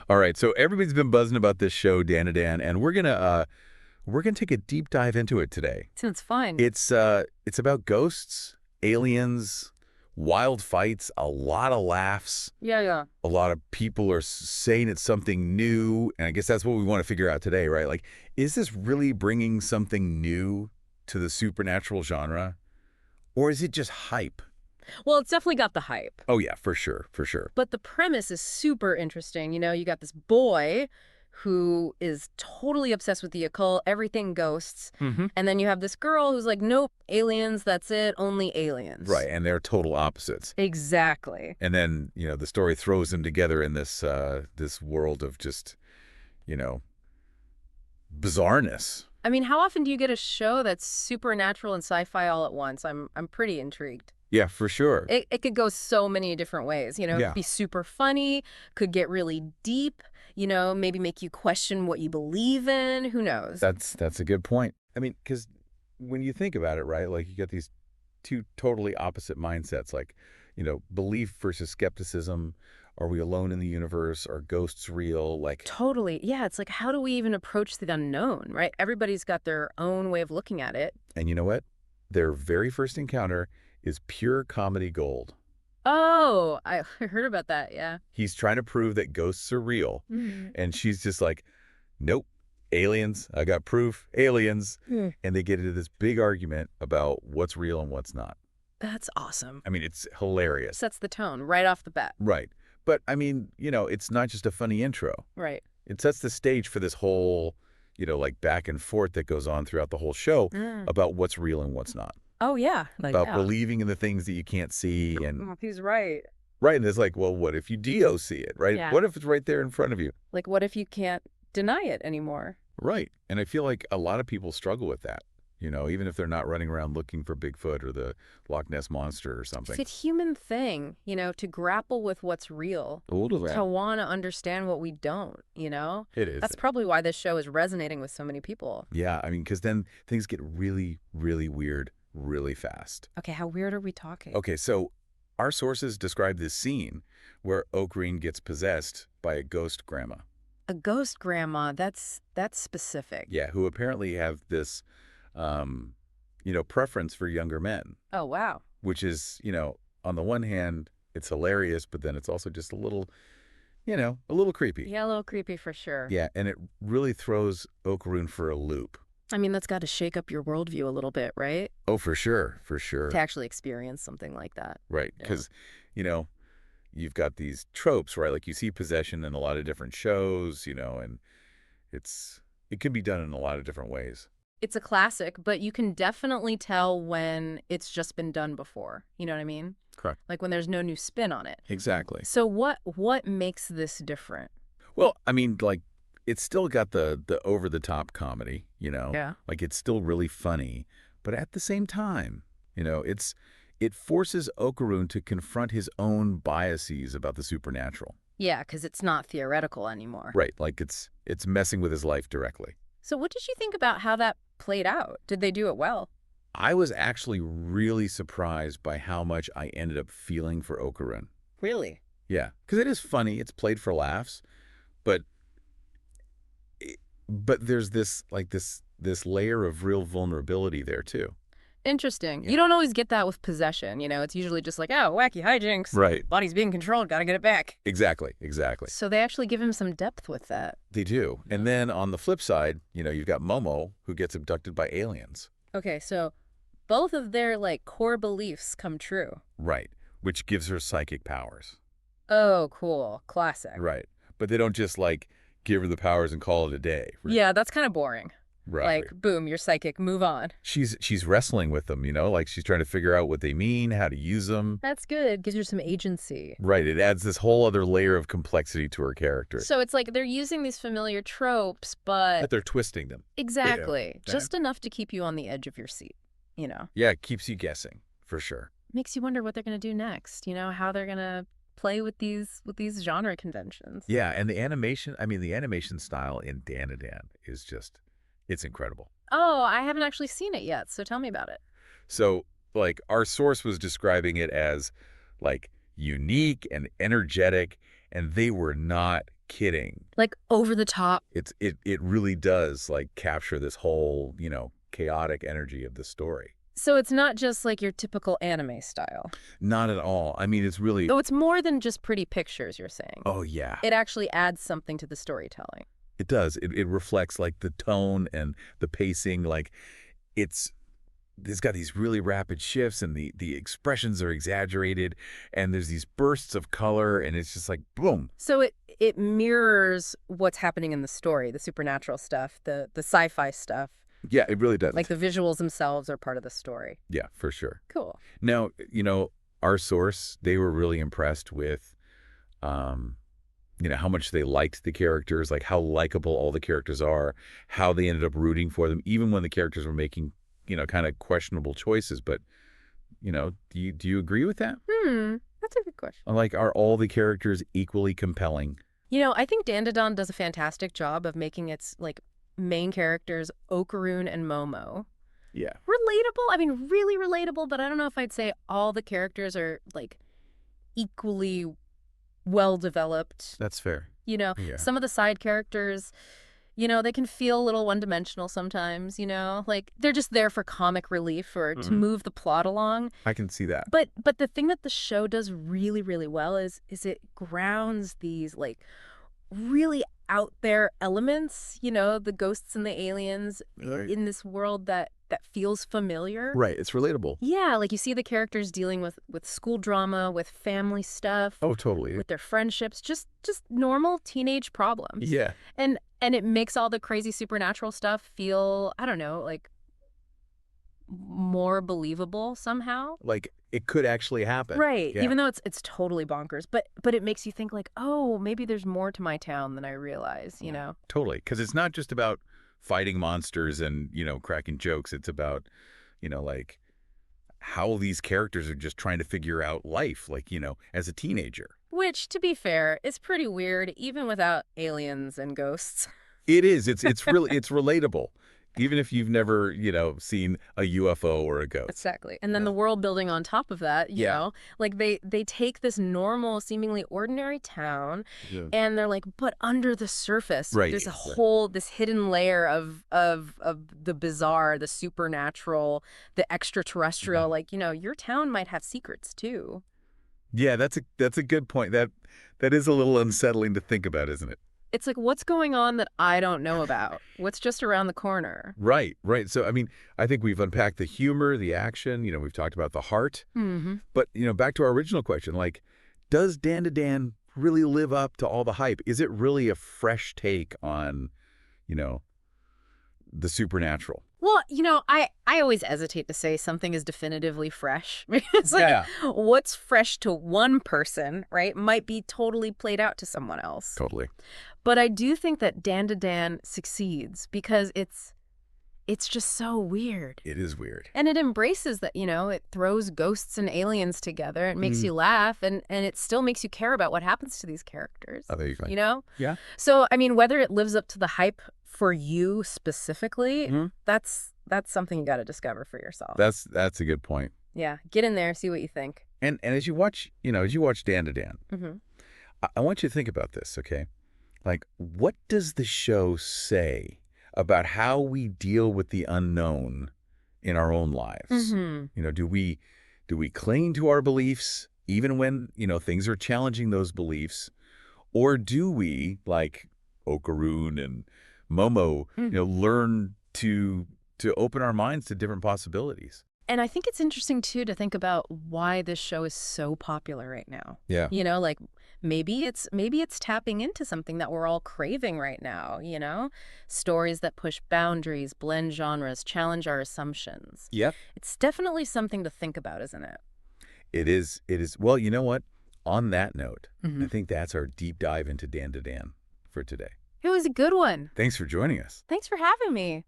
All right, so everybody's been buzzing about this show, Dandadan, and we're gonna take a deep dive into it today. Sounds fun. It's about ghosts, aliens, wild fights, a lot of laughs. Yeah, yeah. A lot of people are saying it's something new, and I guess that's what we want to figure out today, right? Like, is this really bringing something new to the supernatural genre, or is it just hype? Well, it's definitely got the hype. Oh yeah, for sure, for sure. But the premise is super interesting. You got this boy who is totally obsessed with the occult, everything ghosts. Mm-hmm. And then you have this girl who's like, nope, aliens, that's it, only aliens. Right, and they're total opposites. Exactly. And then, the story throws them together in this world of just, you know, bizarreness. I mean, how often do you get a show that's supernatural and sci-fi all at once? I'm pretty intrigued. Yeah, for sure. It could go so many different ways. It Yeah. could be super funny, could get really deep, maybe make you question what you believe in. Who knows? That's a good point. I mean, because when you think about it, right, like you get these two totally opposite mindsets, like, belief versus skepticism. Are we alone in the universe? Are ghosts real? Like, Totally. Yeah, it's like, how do we even approach the unknown, right? Everybody's got their own way of looking at it. and you know what? Their very first encounter is pure comedy gold. Oh, I heard about that, yeah. He's trying to prove that ghosts are real, Mhm. and she's just like, nope, aliens. I got proof, aliens. Hmm. And they get into this big argument about what's real and what's not. That's awesome. I mean, it's hilarious. Sets the tone right off the bat. Right. But, I mean, it's not just a funny intro. Right. It sets the stage for this whole, like back and forth that goes on throughout the whole show Mm. about what's real and what's not. Oh, yeah. Like, About yeah. believing in the things that you can't see. And Oh, he's right. right. And it's like, well, what if you do see it, right? Yeah. What if it's right there in front of you? Like, what if you can't deny it anymore? Right. And I feel like a lot of people struggle with that, even if they're not running around looking for Bigfoot or the Loch Ness Monster or something. It's a human thing, to grapple with what's real, All of to want to understand what we don't, It is. That's probably why this show is resonating with so many people. Yeah. I mean, because then things get really, really weird really fast. Okay, how weird are we talking? Okay, so our sources describe this scene where Oak Green gets possessed by a ghost grandma. A ghost grandma, that's specific. Yeah, who apparently have this, preference for younger men, Oh, wow. which is, on the one hand, it's hilarious, but then it's also just a little creepy. Yeah, a little creepy for sure. Yeah, and it really throws Oak Green for a loop. I mean, that's got to shake up your worldview a little bit, right? Oh, for sure, for sure. To actually experience something like that. Right, Yeah. because, you've got these tropes, right? Like you see possession in a lot of different shows, and it can be done in a lot of different ways. It's a classic, but you can definitely tell when it's just been done before. You know what I mean? Correct. Like when there's no new spin on it. Exactly. So what makes this different? Well, I mean, like, it's still got the over-the-top comedy, Yeah. Like, it's still really funny. But at the same time, it forces Okaroon to confront his own biases about the supernatural. Yeah, because it's not theoretical anymore. Right. Like, it's messing with his life directly. So what did you think about how that played out? Did they do it well? I was actually really surprised by how much I ended up feeling for Okaroon. Really? Yeah, because it is funny. It's played for laughs, but there's this layer of real vulnerability there too. Interesting. Yeah. You don't always get that with possession. It's usually just like, oh, wacky hijinks. Right. Body's being controlled. Got to get it back. Exactly. So they actually give him some depth with that. They do. And then on the flip side, you've got Momo, who gets abducted by aliens. Okay, so both of their core beliefs come true. Right. Which gives her psychic powers. Oh, cool. Classic. Right. But they don't just give her the powers and call it a day. Right? Yeah, that's kind of boring. Right. Like, boom, you're psychic. Move on. She's wrestling with them, like she's trying to figure out what they mean, how to use them. That's good. Gives her some agency. Right. It adds this whole other layer of complexity to her character. So it's like they're using these familiar tropes, but But they're twisting them. exactly. Yeah. Just enough to keep you on the edge of your seat, Yeah, it keeps you guessing, for sure. Makes you wonder what they're going to do next, how they're going to play with these genre conventions. Yeah, and the animation style in Dandadan is just, it's incredible. Oh, I haven't actually seen it yet, so tell me about it. So, our source was describing it as, unique and energetic, and they were not kidding. Like over the top. It really does like capture this whole, chaotic energy of the story. So it's not just like your typical anime style. Not at all. I mean, it's really, So it's more than just pretty pictures, you're saying. oh yeah, It actually adds something to the storytelling. it does. It reflects like the tone and the pacing. Like it's got these really rapid shifts and the expressions are exaggerated and there's these bursts of color and it's just like boom. So it mirrors what's happening in the story, the supernatural stuff, the sci-fi stuff. Yeah, it really does. Like the visuals themselves are part of the story. Yeah, for sure. Cool. Now, our source, they were really impressed with, how much they liked the characters, like how likable all the characters are, how they ended up rooting for them, even when the characters were making, kind of questionable choices. But, do you agree with that? That's a good question. Like, are all the characters equally compelling? I think Dandadan does a fantastic job of making its, like, main characters, Okaroon and Momo, Yeah. relatable. I mean, really relatable, but I don't know if I'd say all the characters are, like, equally well-developed. That's fair. Yeah. Some of the side characters, they can feel a little one-dimensional sometimes, like they're just there for comic relief or to move the plot along. I can see that. But the thing that the show does really, really well is it grounds these like really out there elements, the ghosts and the aliens Right. in this world that feels familiar. Right. It's relatable. Yeah, like you see the characters dealing with school drama, with family stuff, Oh, totally. with their friendships, just normal teenage problems. Yeah. And it makes all the crazy supernatural stuff feel, I don't know, like more believable somehow. Like it could actually happen. Right. Yeah. Even though it's totally bonkers, but it makes you think like, "Oh, maybe there's more to my town than I realize," Totally. Because it's not just about fighting monsters and, cracking jokes. It's about, like how these characters are just trying to figure out life, like, as a teenager. Which, to be fair, is pretty weird even without aliens and ghosts. It is. It's really, it's relatable. Even if you've never, seen a UFO or a ghost. Exactly. And then the world building on top of that, like they take this normal, seemingly ordinary town Yeah. and they're like, but under the surface, Right. there's this hidden layer of the bizarre, the supernatural, the extraterrestrial. Like, your town might have secrets too. Yeah, that's a good point. That is a little unsettling to think about, isn't it? It's like, what's going on that I don't know about? What's just around the corner? Right, right. So, I mean, I think we've unpacked the humor, the action, we've talked about the heart. Mm-hmm. But, back to our original question, like, does Dandadan really live up to all the hype? Is it really a fresh take on, the supernatural? Well, I always hesitate to say something is definitively fresh. It's like what's fresh to one person, right, might be totally played out to someone else. Totally. But I do think that Dandadan succeeds because it's just so weird. It is weird. And it embraces that, it throws ghosts and aliens together. It makes you laugh and it still makes you care about what happens to these characters. Oh, there you go. Yeah. So, I mean, whether it lives up to the hype for you specifically, that's something you got to discover for yourself. That's a good point. Yeah. Get in there, see what you think. And as you watch, Dandadan, Mm-hmm. I want you to think about this, okay? Like, what does the show say about how we deal with the unknown in our own lives? Mm-hmm. Do we cling to our beliefs even when, things are challenging those beliefs? Or do we, like Okaroon and Momo, learn to open our minds to different possibilities? And I think it's interesting, too, to think about why this show is so popular right now. Yeah. Like maybe it's tapping into something that we're all craving right now, Stories that push boundaries, blend genres, challenge our assumptions. Yep. It's definitely something to think about, isn't it? It is. It is. Well, you know what? On that note, Mm-hmm. I think that's our deep dive into Dandadan for today. It was a good one. Thanks for joining us. Thanks for having me.